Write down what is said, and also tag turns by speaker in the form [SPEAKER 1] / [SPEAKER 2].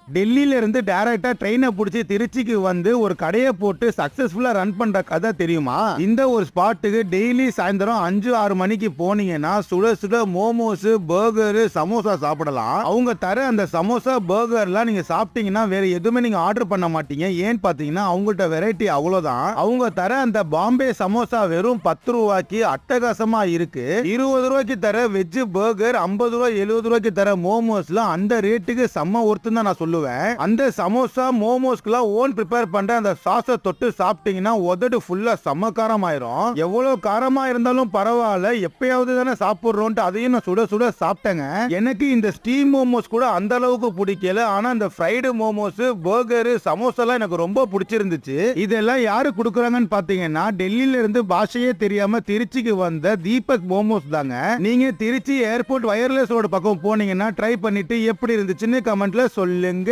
[SPEAKER 1] டெல்லியில இருந்து டைரக்டா ட்ரெயினை பிடிச்சி திருச்சிக்கு வந்து ஒரு கடையை போட்டு சக்சஸ்ஃபுல்லா ரன் பண்ற கதை தெரியுமா? இந்த ஒரு ஸ்பாட்டுக்கு டெய்லி சாயந்தரம் 5-6 மணிக்கு போனீங்கன்னா சுட சுட மோமோஸ், பர்கர், சமோசா சாப்பிடலாம். அவங்க தர அந்த சமோசா, பர்கர்லாம் நீங்க சாப்பிட்டீங்கன்னா வேற எதுவுமே நீங்க ஆர்டர் பண்ண மாட்டீங்க. ஏன்னு பாத்தீங்கன்னா அவங்கள்ட்ட வெரைட்டி அவ்வளவுதான். அவங்க தர அந்த பாம்பே சமோசா வெறும் 10 ரூபாய்க்கு அட்டகாசமா இருக்கு. 20 ரூபாய்க்கு தர வெஜ் பர்கர், 50 ரூபாய் 70 ரூபாய்க்கு தர மோமோஸ்லாம் அந்த ரேட்டுக்கு செம்ம ஒர்த்து தான் நான் சொல்லுவேன். அந்த சமோசா மோமோஸ்க்குலாம் ஓன் ப்ரிப்பேர் பண்ற அந்த சாஸை தொட்டு சாப்பிட்டீங்கன்னா உதடு ஃபுல்லா செம்ம காரமாயிரும். எவ்வளவு காரமா இருந்தாலும் பரவாயில்ல, எப்பயாவது தானே சாப்பிடுறோம்ட்டு அதையும் நான் சுட சுட சாப்பிட்டேங்க. எனக்கு இந்த ஸ்டீம் மோமோஸ் கூட அந்த அளவுக்கு பிடிக்கல. ஆனா இந்த ஃப்ரைடு மோமோஸ், பர்கர், சமோசாலாம் எனக்கு ரொம்ப பிடிச்சிருந்துச்சு. இதெல்லாம் யாரு கொடுக்குறாங்கன்னு பாத்தீங்கன்னா டெல்லியில இருந்து பாஷையே தெரியாம திருச்சிக்கு வந்த தீபக் மோமோஸ் தாங்க. நீங்க திருச்சி ஏர்போர்ட் வயர்லெஸ் ரோடு பக்கம் போனீங்கன்னா ட்ரை பண்ணிட்டு எப்படி இருந்துச்சுன்னு கமெண்ட்ல சொல்லுங்க.